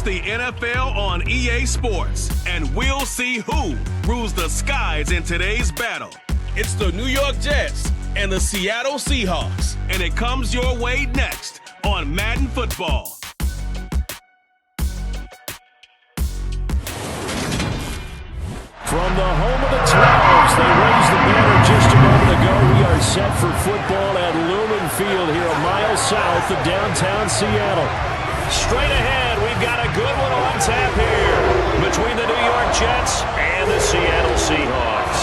the NFL on EA Sports, and we'll see who rules the skies in today's battle. It's the New York Jets and the Seattle Seahawks, and it comes your way next on Madden Football. From the home of the 12s, they raised the banner just a moment ago. We are set for football at Lumen Field here a mile south of downtown Seattle. Straight ahead, we've got a good one on tap here between the New York Jets and the Seattle Seahawks.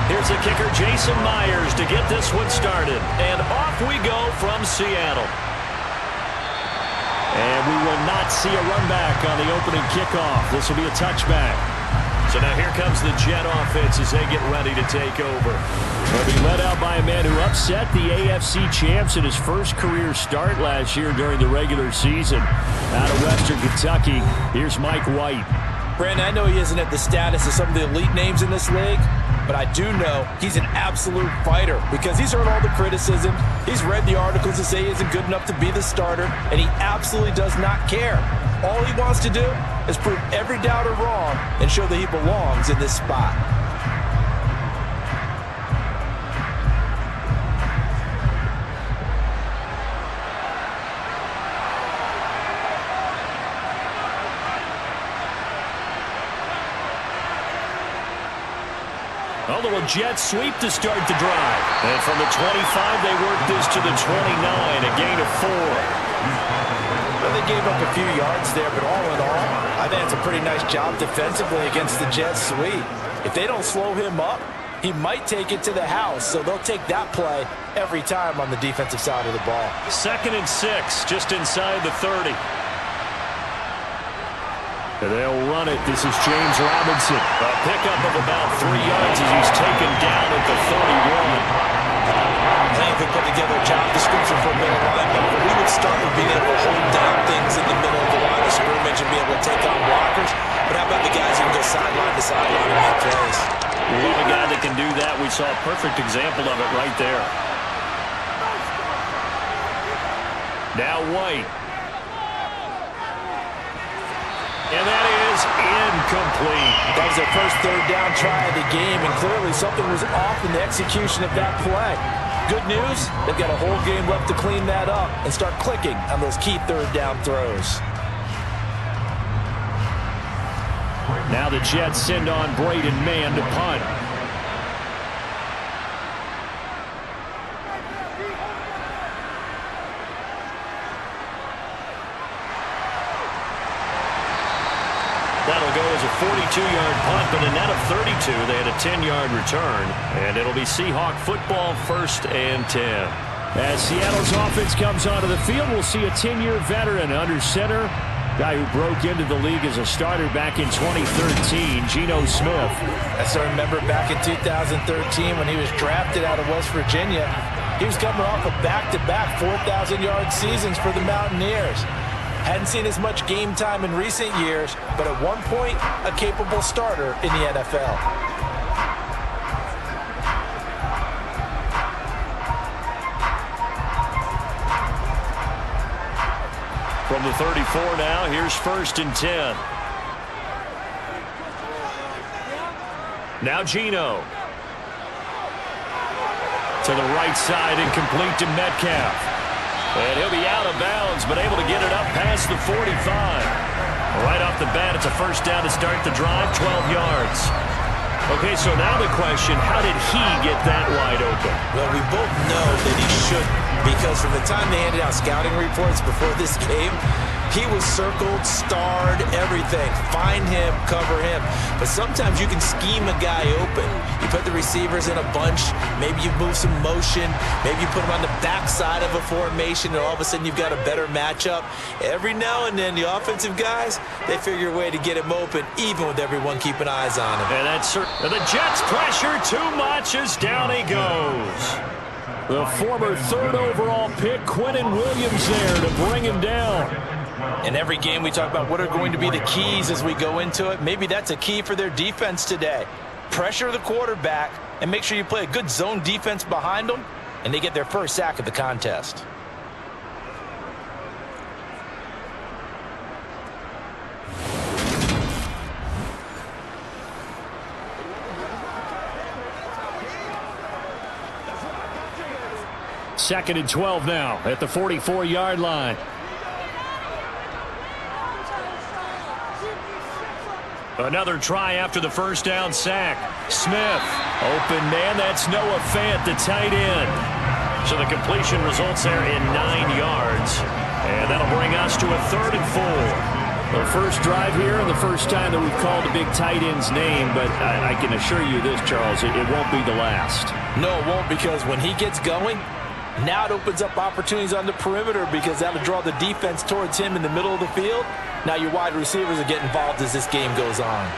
Here's the kicker, Jason Myers, to get this one started. And off we go from Seattle. And we will not see a run back on the opening kickoff. This will be a touchback. So now here comes the Jet offense as they get ready to take over. They'll be led out by a man who upset the AFC champs in his first career start last year during the regular season. Out of Western Kentucky, here's Mike White. Brandon, I know he isn't at the status of some of the elite names in this league, but I do know he's an absolute fighter because he's heard all the criticism. He's read the articles that say he isn't good enough to be the starter, and he absolutely does not care. All he wants to do is prove every doubter wrong and show that he belongs in this spot. A little jet sweep to start the drive. And from the 25, they work this to the 29, a gain of 4. Well, they gave up a few yards there, but all in all, I think it's a pretty nice job defensively against the Jets sweep. If they don't slow him up, he might take it to the house, so they'll take that play every time on the defensive side of the ball. 2nd and 6, just inside the 30. And they'll run it. This is James Robinson. A pickup of about 3 yards as he's taken down at the 31. I think if we put together a job description for a middle linebacker, we would start with being able to hold down things in the middle of the line of scrimmage and be able to take on blockers. But how about the guys who can go sideline to sideline and make plays? Love a guy that can do that. We saw a perfect example of it right there. Now White. And that is incomplete. That was their first third down try of the game, and clearly something was off in the execution of that play. Good news, they've got a whole game left to clean that up and start clicking on those key third down throws. Now the Jets send on Braden Mann to punt. That'll go as a 42-yard punt, but a net of 32. They had a 10-yard return, and it'll be Seahawk football 1st and 10. As Seattle's offense comes onto the field, we'll see a 10-year veteran under center, guy who broke into the league as a starter back in 2013, Geno Smith. I still remember back in 2013 when he was drafted out of West Virginia. He was coming off of back-to-back 4,000-yard seasons for the Mountaineers. Hadn't seen as much game time in recent years, but at one point, a capable starter in the NFL. From the 34 now, here's 1st and 10. Now Geno. To the right side and complete to Metcalf. And he'll be out of bounds, but able to get it up past the 45. Right off the bat, it's a 1st down to start the drive, 12 yards. Okay, so now the question, how did he get that wide open? Well, we both know that he shouldn't, because from the time they handed out scouting reports before this game, he was circled, starred, everything. Find him, cover him. But sometimes you can scheme a guy open. You put the receivers in a bunch. Maybe you move some motion. Maybe you put them on the backside of a formation, and all of a sudden you've got a better matchup. Every now and then, the offensive guys, they figure a way to get him open, even with everyone keeping eyes on him. And that's the Jets pressure too much as down he goes. The former 3rd overall pick, Quinnen Williams, there to bring him down. In every game, we talk about what are going to be the keys as we go into it. Maybe that's a key for their defense today. Pressure the quarterback and make sure you play a good zone defense behind them, and they get their first sack of the contest. 2nd and 12 now at the 44-yard line. Another try after the first down sack. Smith, open man, that's Noah Fant, the tight end. So the completion results there in 9 yards. And that'll bring us to a 3rd and 4. The first drive here and the first time that we've called a big tight end's name, but I can assure you this, Charles, it won't be the last. No, it won't, because when he gets going, now it opens up opportunities on the perimeter, because that'll draw the defense towards him in the middle of the field. Now your wide receivers are getting involved as this game goes on.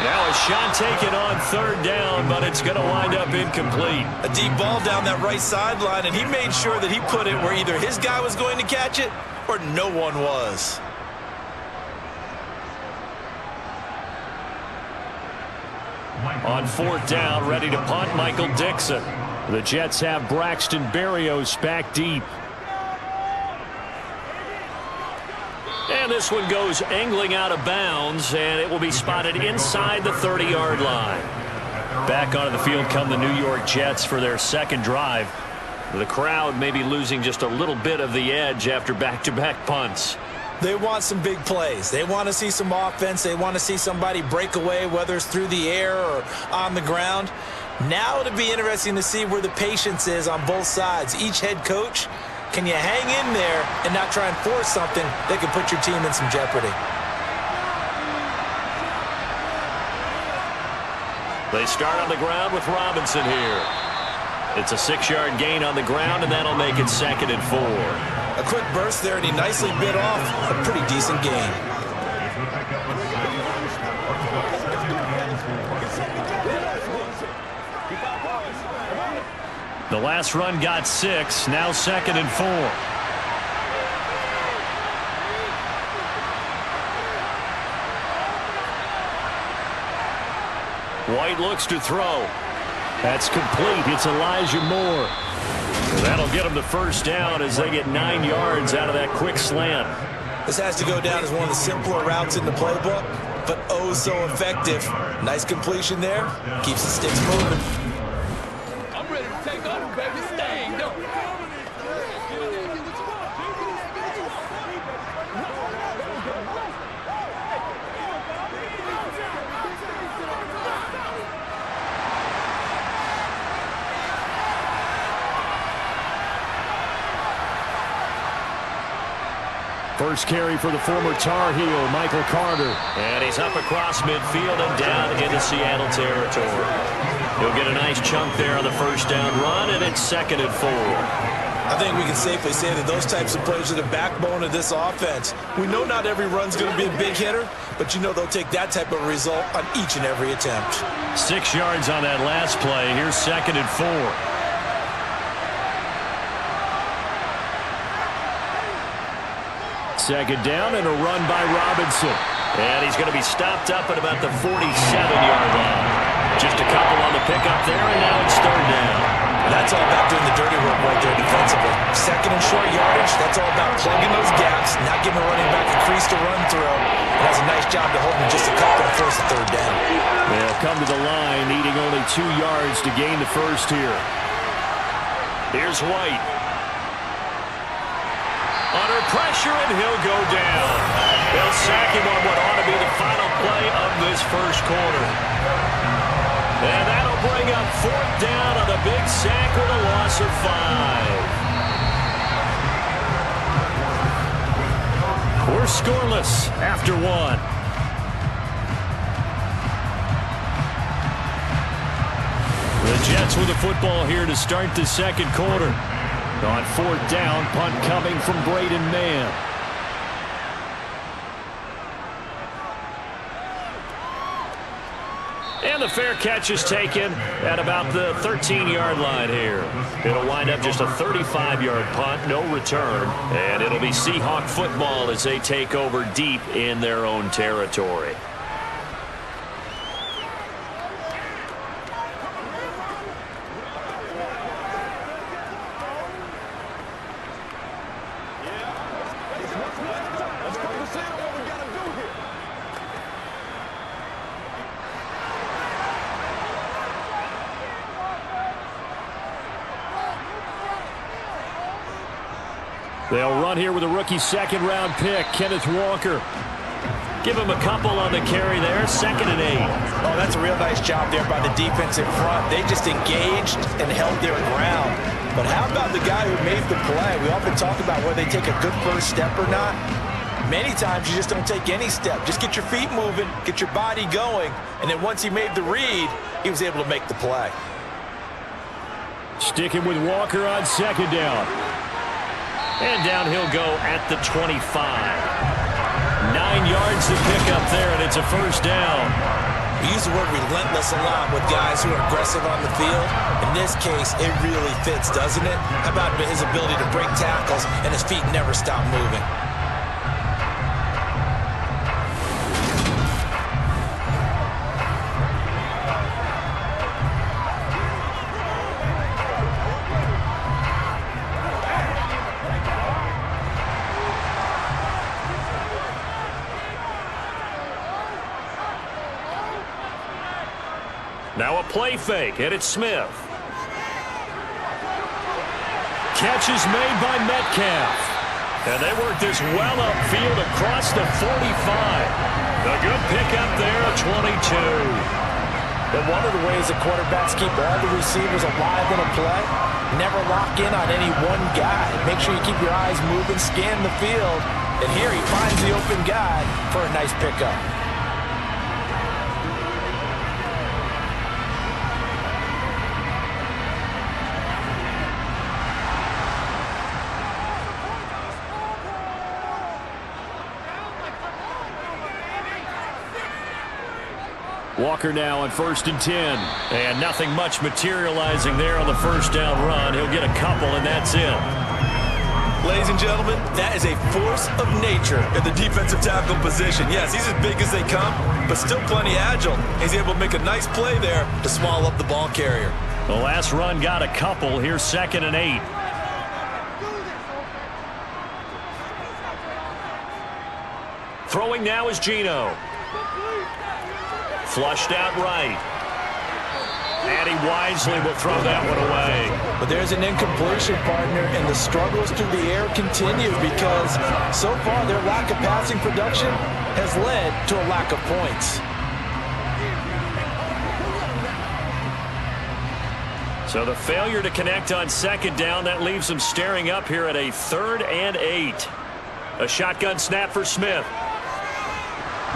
Now a shot taken on 3rd down, but it's going to wind up incomplete. A deep ball down that right sideline, and he made sure that he put it where either his guy was going to catch it or no one was. On 4th down, ready to punt, Michael Dixon. The Jets have Braxton Berrios back deep. And this one goes angling out of bounds, and it will be spotted inside the 30-yard line. Back onto the field come the New York Jets for their second drive. The crowd may be losing just a little bit of the edge after back-to-back punts. They want some big plays. They want to see some offense. They want to see somebody break away, whether it's through the air or on the ground. Now it'll be interesting to see where the patience is on both sides. Each head coach, can you hang in there and not try and force something that could put your team in some jeopardy? They start on the ground with Robinson here. It's a 6-yard gain on the ground, and that'll make it 2nd and 4. A quick burst there, and he nicely bit off a pretty decent gain. The last run got 6, now 2nd and 4. White looks to throw. That's complete. It's Elijah Moore. That'll get him the first down as they get 9 yards out of that quick slant. This has to go down as one of the simpler routes in the playbook, but oh so effective. Nice completion there. Keeps the sticks moving. I'm ready to take over, baby. Staying, don't we? First carry for the former Tar Heel, Michael Carter. And he's up across midfield and down into Seattle territory. He'll get a nice chunk there on the first down run, and it's 2nd and 4. I think we can safely say that those types of plays are the backbone of this offense. We know not every run's going to be a big hitter, but you know they'll take that type of result on each and every attempt. 6 yards on that last play. Here's 2nd and 4. Second down and a run by Robinson. And he's going to be stopped up at about the 47-yard line. Just a couple on the pickup there, and now it's 3rd down. That's all about doing the dirty work right there defensively. 2nd and short yardage, that's all about plugging those gaps, not giving a running back a crease to run through. It does a nice job to hold him just a couple on 1st and 3rd down. They'll come to the line, needing only 2 yards to gain the first here. Here's White. Under pressure, and he'll go down. They'll sack him on what ought to be the final play of this first quarter. And that'll bring up 4th down on the big sack with a loss of 5. We're scoreless after 1. The Jets with the football here to start the second quarter. On 4th down, punt coming from Braden Mann. And the fair catch is taken at about the 13-yard line here. It'll wind up just a 35-yard punt, no return. And it'll be Seahawk football as they take over deep in their own territory. They'll run here with a rookie second-round pick, Kenneth Walker. Give him a couple on the carry there, 2nd and 8. Oh, that's a real nice job there by the defense in front. They just engaged and held their ground. But how about the guy who made the play? We often talk about whether they take a good first step or not. Many times you just don't take any step. Just get your feet moving, get your body going, and then once he made the read, he was able to make the play. Sticking with Walker on 2nd down. And down he'll go at the 25. 9 yards to pick up there, and it's a first down. We use the word relentless a lot with guys who are aggressive on the field. In this case, it really fits, doesn't it? How about his ability to break tackles and his feet never stop moving? Now a play fake, and it's Smith. Catch is made by Metcalf. And they work this well upfield across the 45. A good pickup there, a 22. But one of the ways the quarterbacks keep all the receivers alive in a play, never lock in on any one guy. Make sure you keep your eyes moving, scan the field. And here he finds the open guy for a nice pickup. Walker now on 1st and 10. And nothing much materializing there on the first down run. He'll get a couple, and that's it. Ladies and gentlemen, that is a force of nature in the defensive tackle position. Yes, he's as big as they come, but still plenty agile. He's able to make a nice play there to swallow up the ball carrier. The last run got a couple. Here's 2nd and 8. Throwing now is Geno. Flushed out right. And he wisely will throw that one away. But there's an incompletion, partner, and the struggles through the air continue because so far their lack of passing production has led to a lack of points. So the failure to connect on 2nd down, that leaves them staring up here at a 3rd and 8. A shotgun snap for Smith.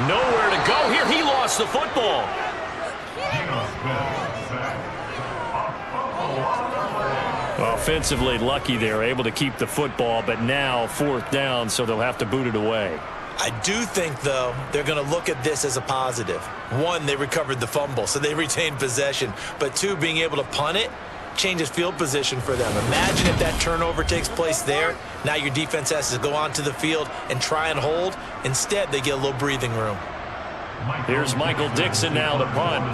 Nowhere to go here. He lost the football. Offensively lucky they're able to keep the football, but now 4th down, so they'll have to boot it away. I do think, though, they're going to look at this as a positive. 1, they recovered the fumble, so they retained possession. But 2, being able to punt it changes field position for them. Imagine if that turnover takes place there. Now your defense has to go onto the field and try and hold. Instead, they get a little breathing room. Here's Michael Dixon now to punt.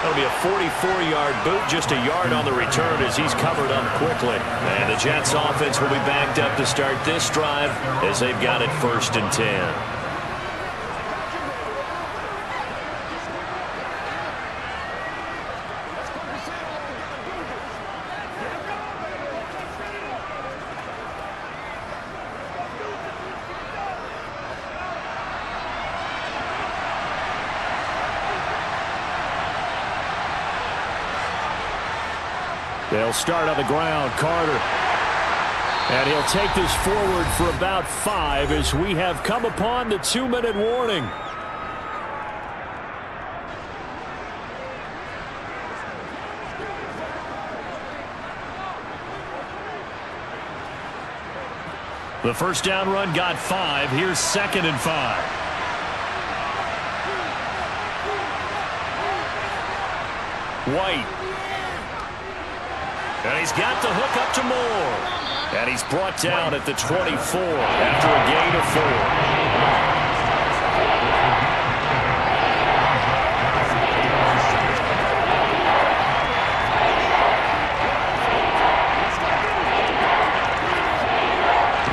That'll be a 44-yard boot, just a yard on the return as he's covered up quickly. And the Jets offense will be backed up to start this drive as they've got it 1st and 10. They'll start on the ground. Carter. And he'll take this forward for about 5 as we have come upon the 2-minute warning. The first down run got 5. Here's 2nd and 5. White. And he's got the hook up to Moore. And he's brought down at the 24 after a gain of 4.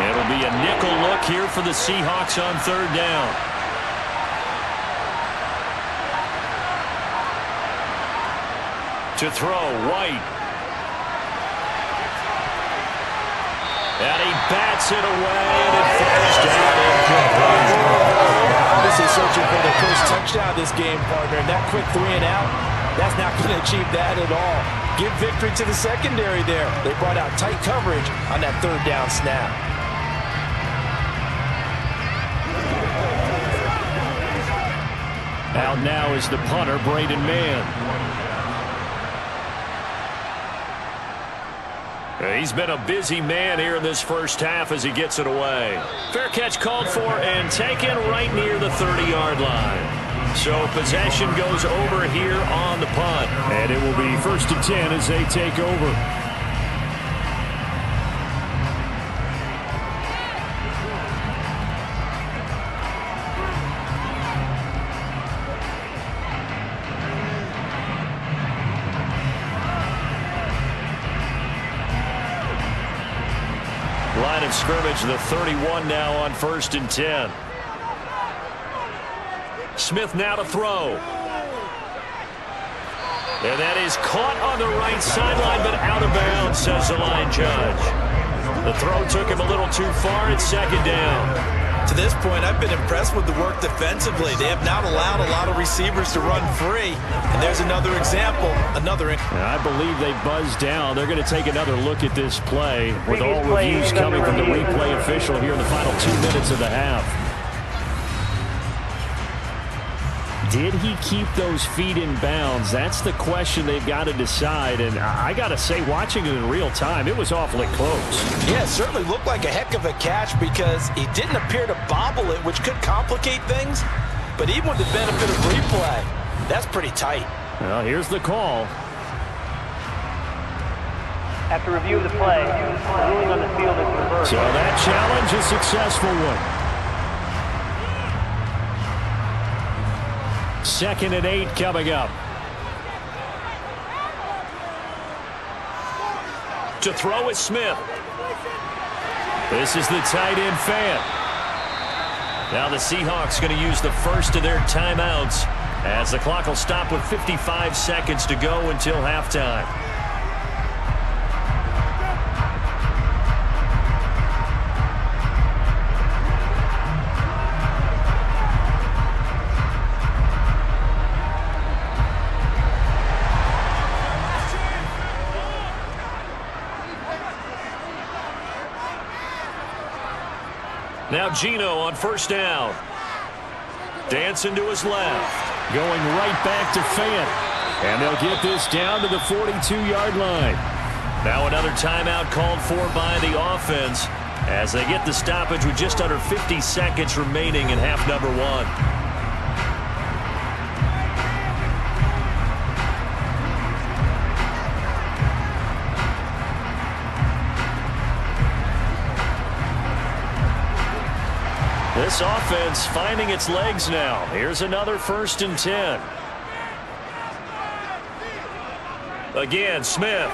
It'll be a nickel look here for the Seahawks on 3rd down. To throw, White. And he bats it away, and it falls down incomplete. Obviously searching for the first touchdown this game, partner. And that quick 3 and out, that's not going to achieve that at all. Give victory to the secondary there. They brought out tight coverage on that 3rd down snap. Out now is the punter, Braden Mann. He's been a busy man here in this first half as he gets it away. Fair catch called for and taken right near the 30-yard line. So possession goes over here on the punt. And it will be 1st and 10 as they take over. Line of scrimmage, the 31 now on 1st and 10. Smith now to throw. And that is caught on the right sideline, but out of bounds, says the line judge. The throw took him a little too far. It's 2nd down. To this point, I've been impressed with the work defensively. They have not allowed a lot of receivers to run free. And there's another example. I believe they buzzed down. They're going to take another look at this play with all reviews coming from the replay official here in the final 2 minutes of the half. Did he keep those feet in bounds? That's the question they've got to decide. And I got to say, watching it in real time, it was awfully close. Yeah, it certainly looked like a heck of a catch because he didn't appear to bobble it, which could complicate things. But even with the benefit of replay, that's pretty tight. Well, here's the call. After review of the play, the ruling on the field is reversed. So that challenge, a successful one. 2nd and 8 coming up. To throw is Smith. This is the tight end fan. Now the Seahawks going to use the first of their timeouts as the clock will stop with 55 seconds to go until halftime. Now Geno on 1st down. Dancing to his left. Going right back to Fant. And they'll get this down to the 42-yard line. Now another timeout called for by the offense as they get the stoppage with just under 50 seconds remaining in half number 1. This offense finding its legs now. Here's another 1st and 10. Again, Smith.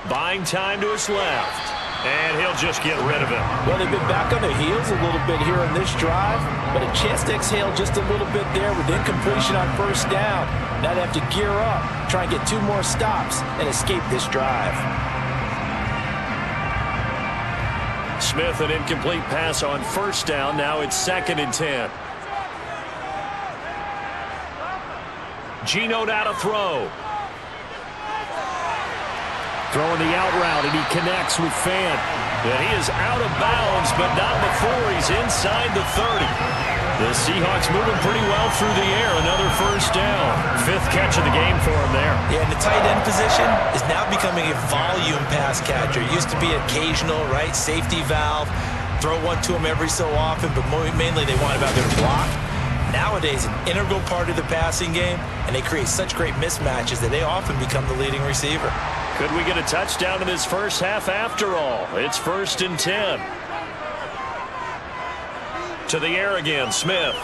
Buying time to his left. And he'll just get rid of it. Well, they've been back on their heels a little bit here in this drive, but a chance to exhale just a little bit there with incompletion on 1st down. Now they have to gear up, try and get 2 more stops, and escape this drive. Smith, an incomplete pass on 1st down. Now it's 2nd and 10. Geno now to throw. Throwing the out route, and he connects with Fant. And he is out of bounds, but not before he's inside the 30. The Seahawks moving pretty well through the air. Another 1st down. 5th catch of the game for him there. Yeah, and the tight end position is now becoming a volume pass catcher. It used to be occasional, right? Safety valve. Throw one to him every so often, but mainly they want him out there to block. Nowadays, an integral part of the passing game, and they create such great mismatches that they often become the leading receiver. Could we get a touchdown in this first half after all? It's 1st and 10. To the air again, Smith.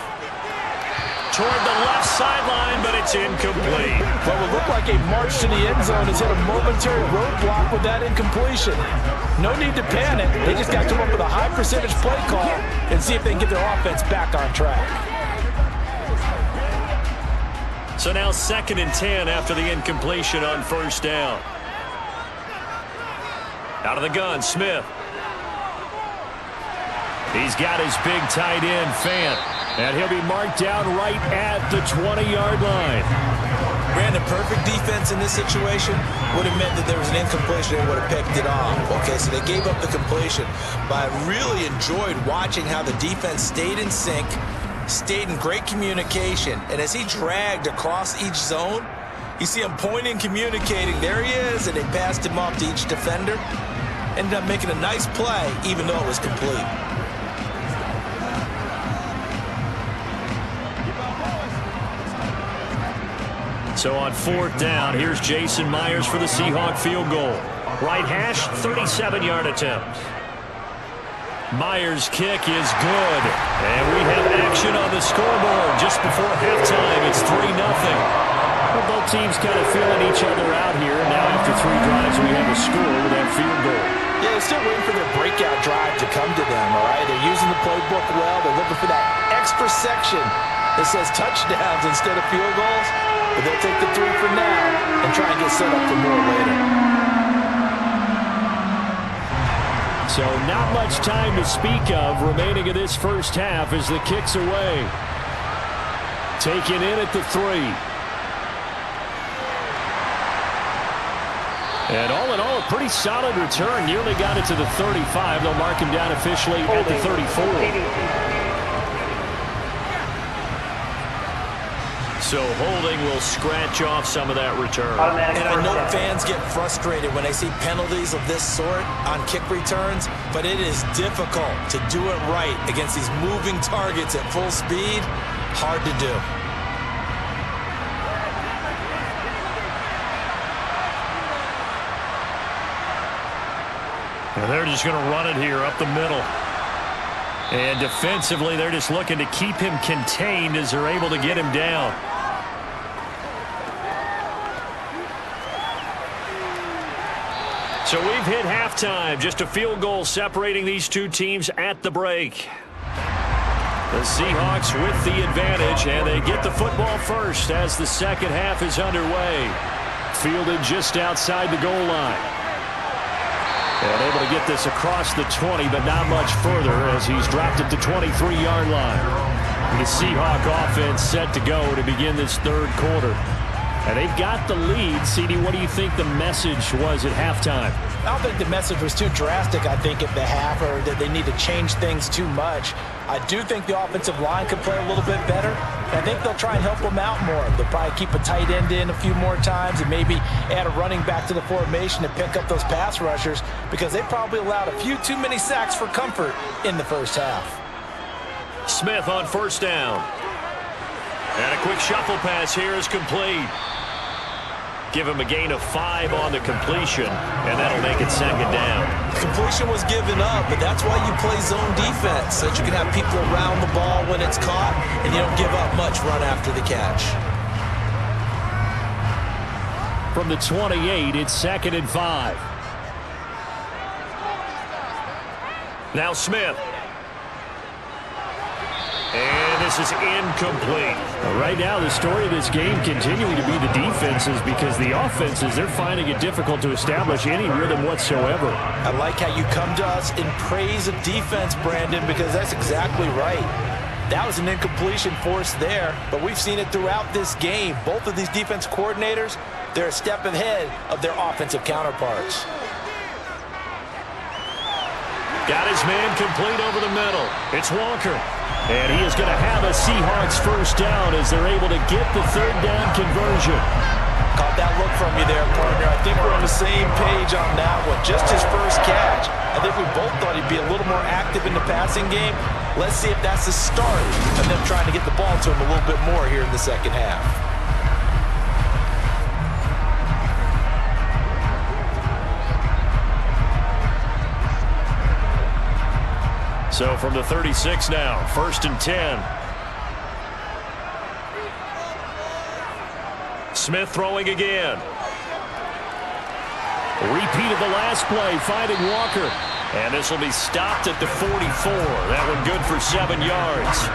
Toward the left sideline, but it's incomplete. Well, it looked like a march to the end zone has hit a momentary roadblock with that incompletion. No need to panic. They just got to come up with a high percentage play call and see if they can get their offense back on track. So now 2nd and 10 after the incompletion on first down. Out of the gun, Smith. He's got his big tight end, Fant. And he'll be marked down right at the 20-yard line. Brandon, perfect defense in this situation would have meant that there was an incompletion. They would have picked it off. Okay, so they gave up the completion. But I really enjoyed watching how the defense stayed in sync, stayed in great communication. And as he dragged across each zone, you see him pointing, communicating. There he is, and they passed him off to each defender. Ended up making a nice play, even though it was complete. So on 4th down, here's Jason Myers for the Seahawk field goal. Right hash, 37-yard attempt. Myers' kick is good. And we have action on the scoreboard just before halftime. It's 3-0. Well, both teams kind of feeling each other out here. Now after 3 drives, we have a score with that field goal. Yeah, they're still waiting for their breakout drive to come to them, all right? They're using the playbook well. They're looking for that extra section that says touchdowns instead of field goals. But they'll take the 3 for now and try and get set up for more later. So not much time to speak of remaining in this first half as the kick's away. Taken in at the 3. And all in all, a pretty solid return. Nearly got it to the 35. They'll mark him down officially at the 34. So holding will scratch off some of that return. And I know fans get frustrated when they see penalties of this sort on kick returns, but it is difficult to do it right against these moving targets at full speed. Hard to do. And they're just going to run it here up the middle. And defensively, they're just looking to keep him contained as they're able to get him down. So we've hit halftime. Just a field goal separating these two teams at the break. The Seahawks with the advantage, and they get the football first as the second half is underway. Fielded just outside the goal line. And able to get this across the 20, but not much further as he's dropped at the 23-yard line. The Seahawk offense set to go to begin this third quarter. And they've got the lead. CD, what do you think the message was at halftime? I don't think the message was too drastic, I think, at the half, or that they need to change things too much. I do think the offensive line could play a little bit better. I think they'll try and help them out more. They'll probably keep a tight end in a few more times and maybe add a running back to the formation to pick up those pass rushers because they probably allowed a few too many sacks for comfort in the first half. Smith on first down. And a quick shuffle pass here is complete. Give him a gain of 5 on the completion, and that'll make it second down. Completion was given up, but that's why you play zone defense, so that you can have people around the ball when it's caught, and you don't give up much run after the catch. From the 28, it's 2nd and 5. Now Smith. And this is incomplete. Right now, the story of this game continuing to be the defenses because the offenses, they're finding it difficult to establish any rhythm whatsoever. I like how you come to us in praise of defense, Brandon, because that's exactly right. That was an incompletion forced there, but we've seen it throughout this game. Both of these defense coordinators, they're a step ahead of their offensive counterparts. Got his man complete over the middle. It's Walker. And he is going to have a Seahawks first down as they're able to get the third down conversion. Caught that look from you there, partner. I think we're on the same page on that one. Just his first catch. I think we both thought he'd be a little more active in the passing game. Let's see if that's the start of them trying to get the ball to him a little bit more here in the second half. So from the 36 now, 1st and 10. Smith throwing again. Repeat of the last play, finding Walker. And this will be stopped at the 44. That one good for 7 yards.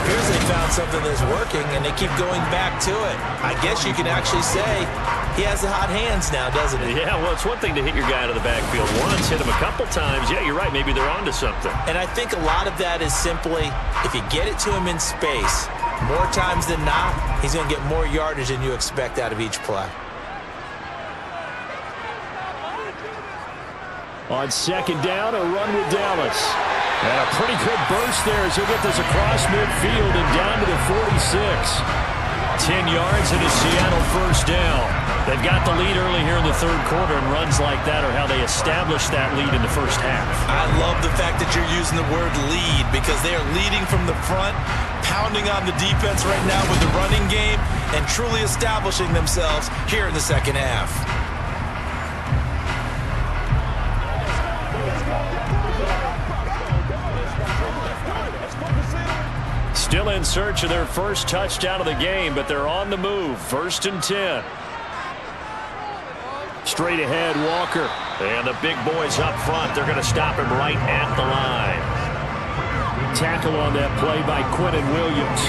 appears they found something that's working, and they keep going back to it. I guess you can actually say he has the hot hands now, doesn't he? Yeah, well, it's one thing to hit your guy to the backfield once, hit him a couple times. Yeah, you're right. Maybe they're onto something. And I think a lot of that is simply if you get it to him in space, more times than not, he's going to get more yardage than you expect out of each play. On second down, a run with Dallas. And a pretty good burst there as he'll get this across midfield and down to the 46. 10 yards and a Seattle first down. They've got the lead early here in the third quarter, and runs like that are how they establish that lead in the first half. I love the fact that you're using the word lead because they are leading from the front, pounding on the defense right now with the running game, and truly establishing themselves here in the second half. Still in search of their first touchdown of the game, but they're on the move. 1st and 10. Straight ahead, Walker. And the big boys up front, they're going to stop him right at the line. Tackle on that play by Quentin Williams.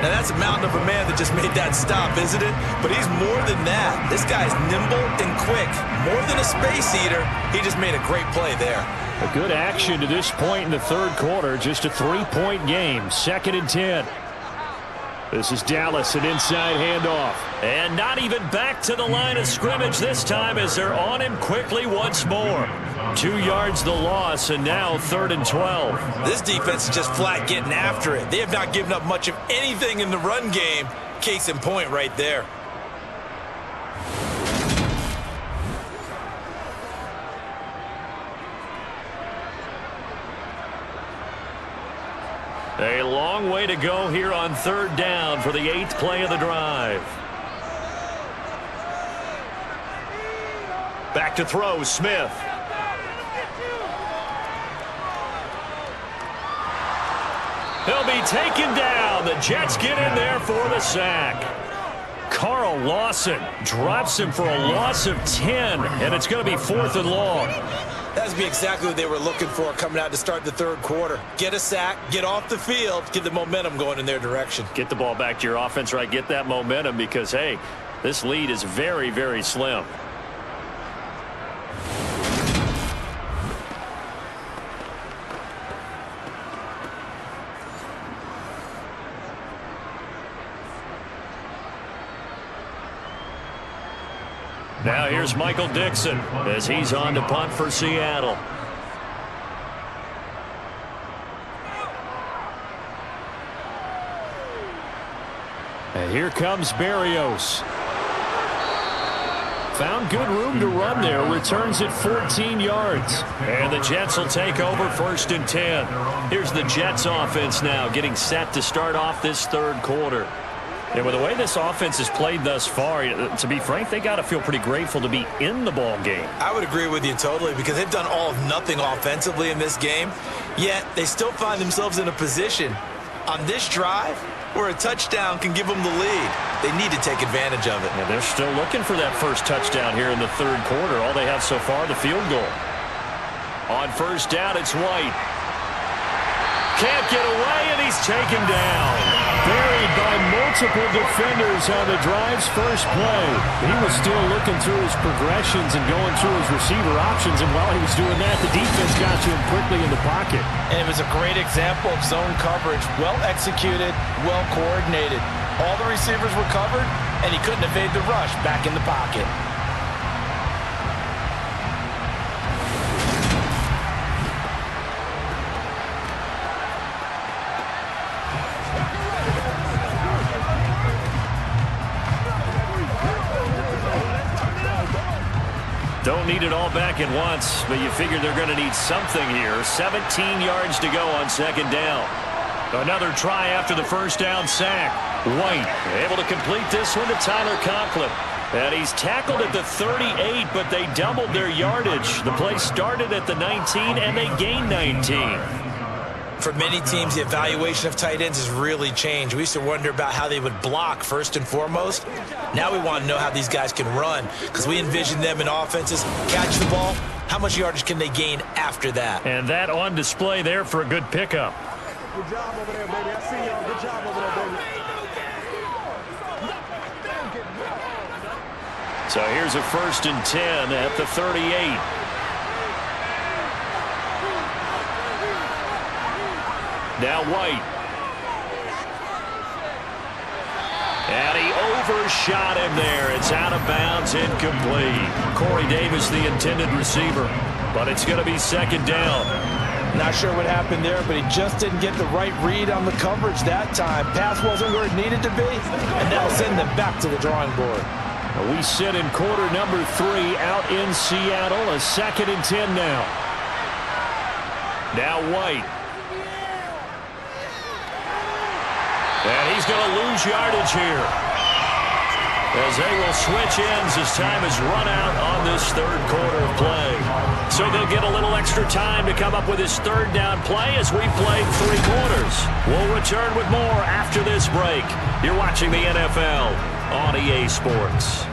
Now that's a mountain of a man that just made that stop, isn't it? But he's more than that. This guy's nimble and quick. More than a space eater, he just made a great play there. A good action to this point in the third quarter. Just a 3-point game. 2nd and 10. This is Dallas, an inside handoff. And not even back to the line of scrimmage this time as they're on him quickly once more. 2 yards the loss, and now 3rd and 12. This defense is just flat getting after it. They have not given up much of anything in the run game. Case in point right there. A long way to go here on 3rd down for the 8th play of the drive. Back to throw, Smith. He'll be taken down. The Jets get in there for the sack. Carl Lawson drops him for a loss of 10, and it's going to be 4th and long. That would be exactly what they were looking for coming out to start the third quarter. Get a sack, get off the field, get the momentum going in their direction. Get the ball back to your offense, right? Get that momentum because, hey, this lead is very, very slim. Now here's Michael Dixon as he's on to punt for Seattle. And here comes Berrios. Found good room to run there. Returns it 14 yards. And the Jets will take over 1st and 10. Here's the Jets offense now getting set to start off this third quarter. And with the way this offense has played thus far, to be frank, they got to feel pretty grateful to be in the ball game. I would agree with you totally because they've done all of nothing offensively in this game, yet they still find themselves in a position on this drive where a touchdown can give them the lead. They need to take advantage of it. And they're still looking for that first touchdown here in the third quarter. All they have so far, the field goal. On 1st down, it's White. Can't get away, and he's taken down. Buried by multiple defenders on the drive's first play. He was still looking through his progressions and going through his receiver options, and while he was doing that, the defense got to him quickly in the pocket. And it was a great example of zone coverage. Well executed, well coordinated. All the receivers were covered, and he couldn't evade the rush back in the pocket. Don't need it all back at once, but you figure they're going to need something here. 17 yards to go on 2nd down. Another try after the first down sack. White able to complete this one to Tyler Conklin. And he's tackled at the 38, but they doubled their yardage. The play started at the 19, and they gained 19. For many teams, the evaluation of tight ends has really changed. We used to wonder about how they would block first and foremost. Now we want to know how these guys can run because we envision them in offenses. Catch the ball. How much yardage can they gain after that? And that on display there for a good pickup. Good job over there, baby. I see y'all. Good job over there, baby. So here's a 1st and 10 at the 38. Now White. And he overshot him there. It's out of bounds, incomplete. Corey Davis, the intended receiver. But it's going to be 2nd down. Not sure what happened there, but he just didn't get the right read on the coverage that time. Pass wasn't where it needed to be, and that'll send them back to the drawing board. We sit in quarter number 3 out in Seattle. A 2nd and 10 now. Now White. And he's going to lose yardage here, as they will switch ends as time has run out on this 3rd quarter of play. So they'll get a little extra time to come up with his 3rd down play as we played 3 quarters. We'll return with more after this break. You're watching the NFL on EA Sports.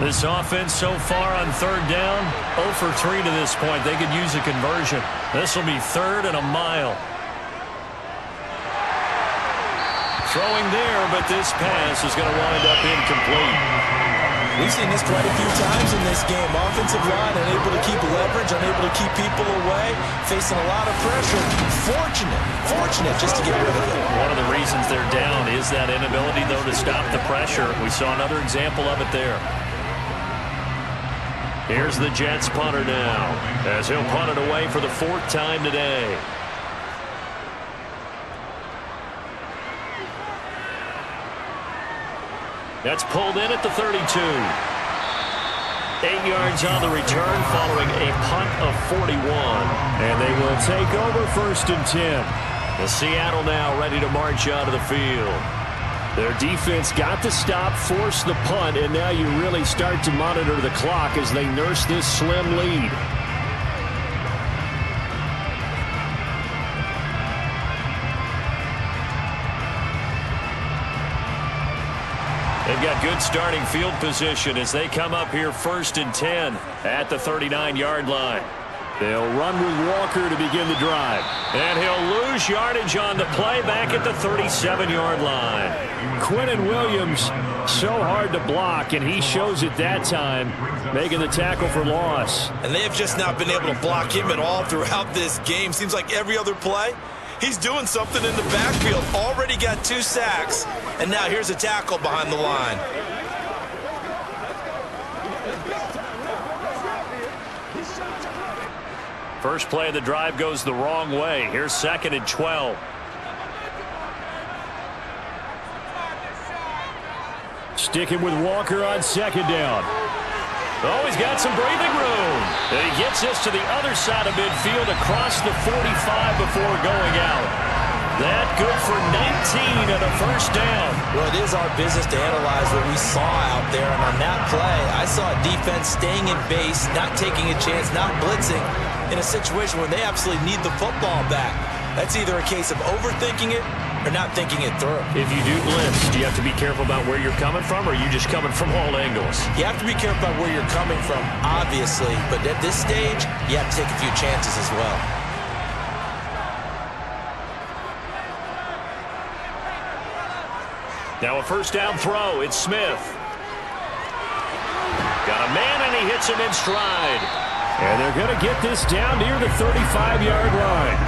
This offense so far on 3rd down, 0 for 3 to this point. They could use a conversion. This will be 3rd and a mile. Throwing there, but this pass is going to wind up incomplete. We've seen this quite a few times in this game. Offensive line unable to keep leverage, unable to keep people away, facing a lot of pressure. Fortunate just to get rid of it. One of the reasons they're down is that inability, though, to stop the pressure. We saw another example of it there. Here's the Jets punter now, as he'll punt it away for the 4th time today. That's pulled in at the 32. 8 yards on the return following a punt of 41. And they will take over 1st and 10. The Seattle now ready to march out of the field. Their defense got the stop, force the punt, and now you really start to monitor the clock as they nurse this slim lead. They've got good starting field position as they come up here 1st and 10 at the 39-yard line. They'll run with Walker to begin the drive. And he'll lose yardage on the play back at the 37-yard line. Quinnen Williams, so hard to block, and he shows it that time, making the tackle for loss. And they have just not been able to block him at all throughout this game. Seems like every other play, he's doing something in the backfield. Already got 2 sacks, and now here's a tackle behind the line. First play of the drive goes the wrong way. Here's 2nd and 12. Sticking with Walker on 2nd down. Oh, he's got some breathing room. And he gets this to the other side of midfield across the 45 before going out. That good for 19 and a 1st down. Well, it is our business to analyze what we saw out there. And on that play, I saw a defense staying in base, not taking a chance, not blitzing in a situation where they absolutely need the football back. That's either a case of overthinking it or not thinking it through. If you do blitz, do you have to be careful about where you're coming from, or are you just coming from all angles? You have to be careful about where you're coming from, obviously. But at this stage, you have to take a few chances as well. Now a 1st down throw. It's Smith. Got a man, and he hits him in stride. And they're going to get this down near the 35-yard line.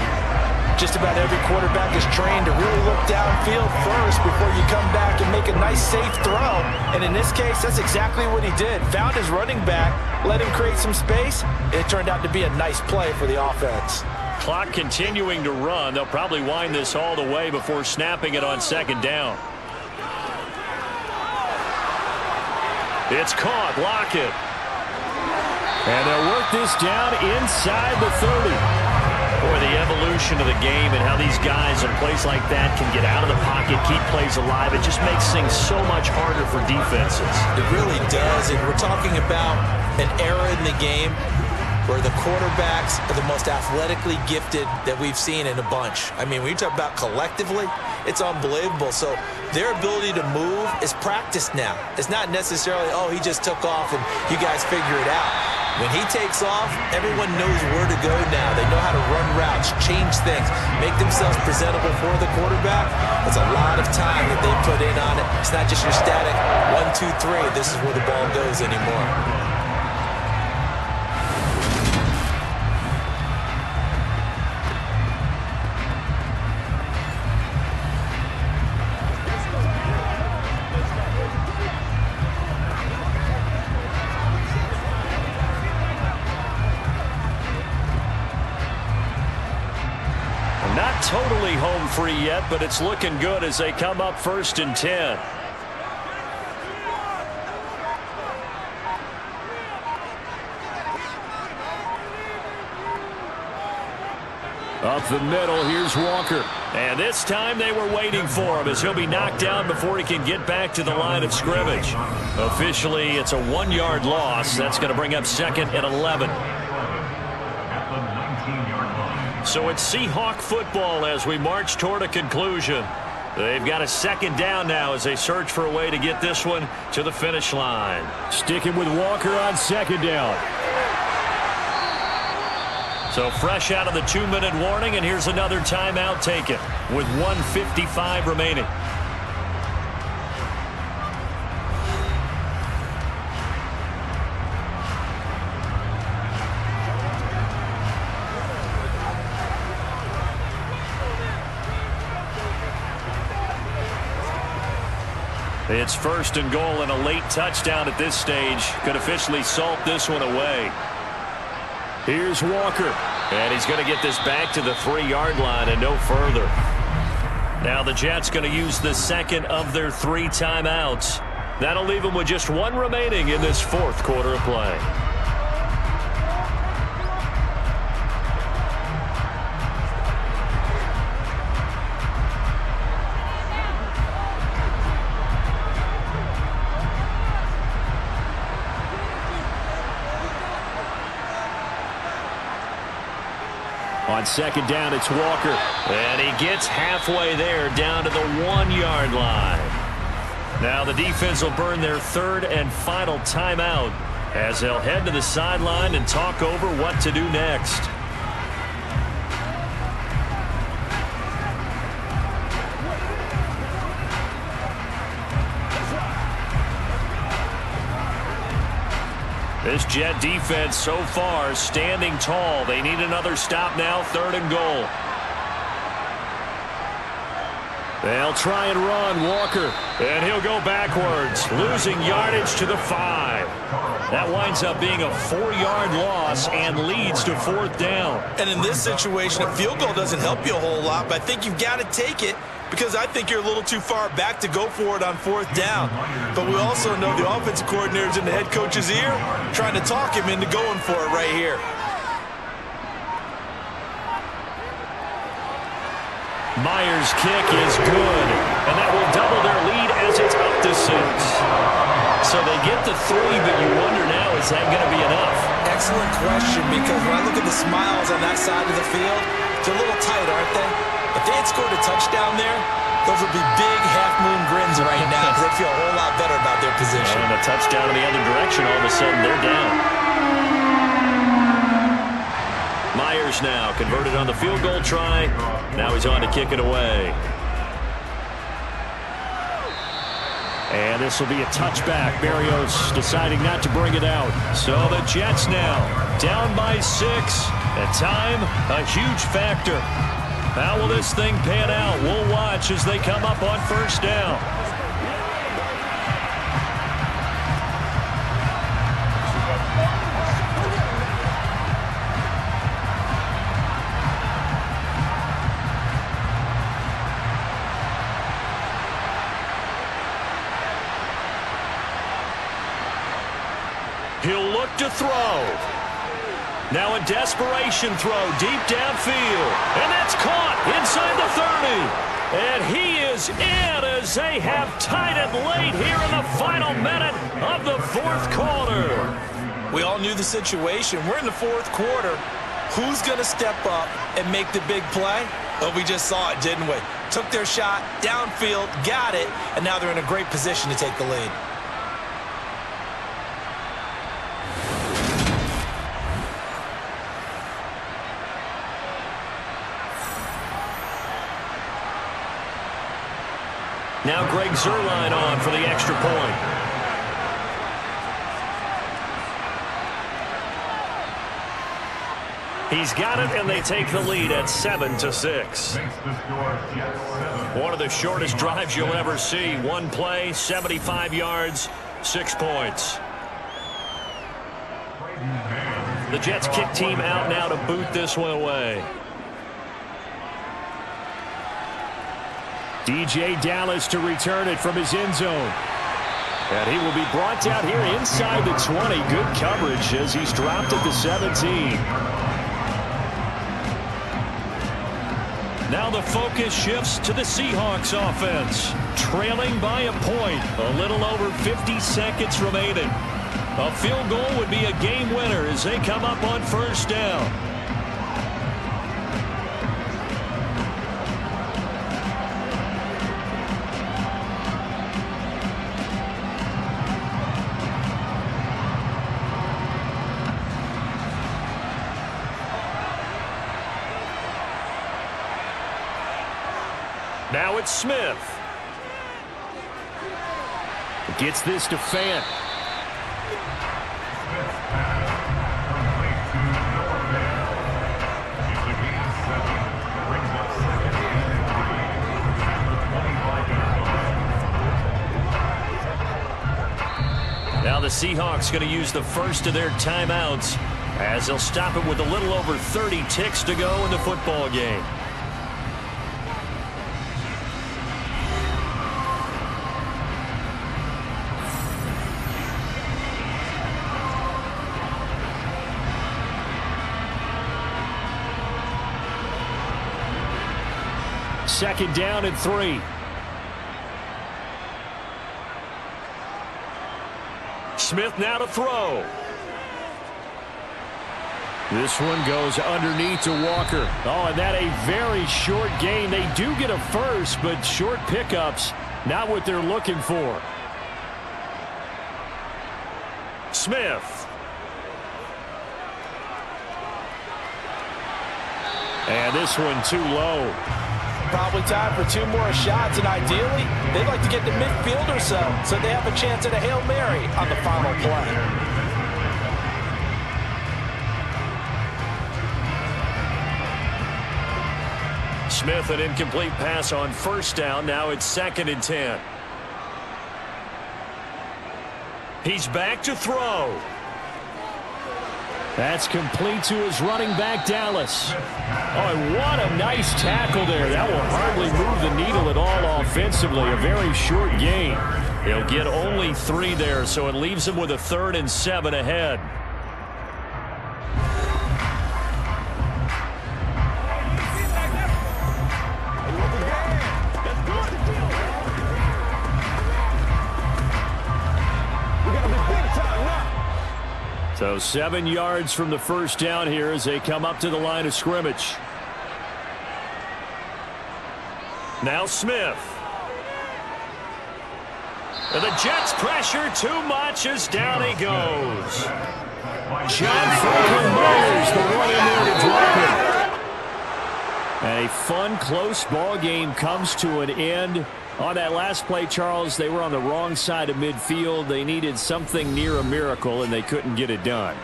Just about every quarterback is trained to really look downfield first before you come back and make a nice, safe throw. And in this case, that's exactly what he did. Found his running back, let him create some space, and it turned out to be a nice play for the offense. Clock continuing to run. They'll probably wind this all the way before snapping it on 2nd down. It's caught. Lockett. And they'll work this down inside the 30. Boy, the evolution of the game and how these guys in plays like that can get out of the pocket, keep plays alive, it just makes things so much harder for defenses. It really does. And we're talking about an era in the game where the quarterbacks are the most athletically gifted that we've seen in a bunch. I mean, when you talk about collectively, it's unbelievable. So their ability to move is practiced now. It's not necessarily, oh, he just took off and you guys figure it out. When he takes off, everyone knows where to go now. They know how to run routes, change things, make themselves presentable for the quarterback. It's a lot of time that they put in on it. It's not just your static 1, 2, 3. This is where the ball goes anymore. Not totally home free yet, but it's looking good as they come up 1st and 10. Up the middle, here's Walker. And this time they were waiting for him as he'll be knocked down before he can get back to the line of scrimmage. Officially, it's a 1-yard loss. That's going to bring up 2nd and 11. So it's Seahawk football as we march toward a conclusion. They've got a 2nd down now as they search for a way to get this one to the finish line. Sticking with Walker on 2nd down. So fresh out of the 2-minute warning, and here's another timeout taken with 1:55 remaining. It's 1st and goal, and a late touchdown at this stage could officially salt this one away. Here's Walker. And he's going to get this back to the 3-yard line and no further. Now the Jets going to use the 2nd of their 3 timeouts. That'll leave them with just 1 remaining in this 4th quarter of play. On 2nd down, it's Walker. And he gets halfway there down to the 1-yard line. Now the defense will burn their 3rd and final timeout as they'll head to the sideline and talk over what to do next. This Jet defense so far standing tall. They need another stop now, 3rd and goal. They'll try and run, Walker. And he'll go backwards, losing yardage to the 5. That winds up being a 4-yard loss and leads to 4th down. And in this situation, a field goal doesn't help you a whole lot, but I think you've got to take it because I think you're a little too far back to go for it on 4th down. But we also know the offensive coordinator's in the head coach's ear trying to talk him into going for it right here. Myers' kick is good, and that will double their lead as it's up to 6. So they get the 3, but you wonder now, is that going to be enough? Excellent question, because when I look at the smiles on that side of the field, they're a little tight, aren't they? If they had scored a touchdown there, those would be big half-moon grins right now because they feel a whole lot better about their position. And a touchdown in the other direction, all of a sudden they're down. Myers now converted on the field goal try. Now he's on to kick it away. And this will be a touchback. Barrios deciding not to bring it out. So the Jets now down by 6. At time, a huge factor. How will this thing pan out? We'll watch as they come up on 1st down. He'll look to throw. Now a desperation throw deep downfield. And that's caught inside the 30. And he is in as they have tied it late here in the final minute of the 4th quarter. We all knew the situation. We're in the fourth quarter. Who's going to step up and make the big play? Well, we just saw it, didn't we? Took their shot, downfield, got it, and now they're in a great position to take the lead. Now Greg Zuerlein on for the extra point. He's got it, and they take the lead at 7-6. One of the shortest drives you'll ever see. One play, 75 yards, 6 points. The Jets kick team out now to boot this one away. DJ Dallas to return it from his end zone. And he will be brought down here inside the 20. Good coverage as he's dropped at the 17. Now the focus shifts to the Seahawks offense. Trailing by a point. A little over 50 seconds remaining. A field goal would be a game winner as they come up on first down. Now it's Smith. Gets this to Fant. Now the Seahawks going to use the first of their timeouts as they'll stop it with a little over 30 ticks to go in the football game. Second down and 3. Smith now to throw. This one goes underneath to Walker. Oh, and that a very short gain. They do get a first, but short pickups, not what they're looking for. Smith. And this one too low. Probably time for 2 more shots, and ideally, they'd like to get to midfield or so they have a chance at a Hail Mary on the final play. Smith, an incomplete pass on first down. Now it's 2nd and 10. He's back to throw. That's complete to his running back, Dallas. Oh, and what a nice tackle there. That will hardly move the needle at all offensively. A very short gain. He'll get only 3 there, so it leaves him with a 3rd and 7 ahead. So 7 yards from the first down here as they come up to the line of scrimmage. Now Smith. And the Jets pressure too much as down he goes. John Franklin Myers, the one in there to drop it. And a fun, close ball game comes to an end. On that last play, Charles, they were on the wrong side of midfield. They needed something near a miracle, and they couldn't get it done.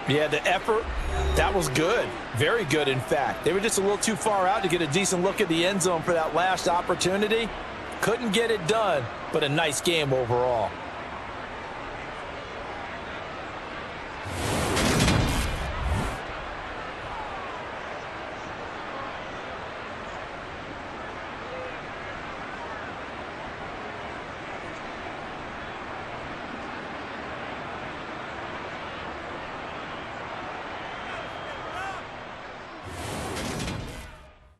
Yeah, the effort, that was good. Very good, in fact. They were just a little too far out to get a decent look at the end zone for that last opportunity. Couldn't get it done, but a nice game overall.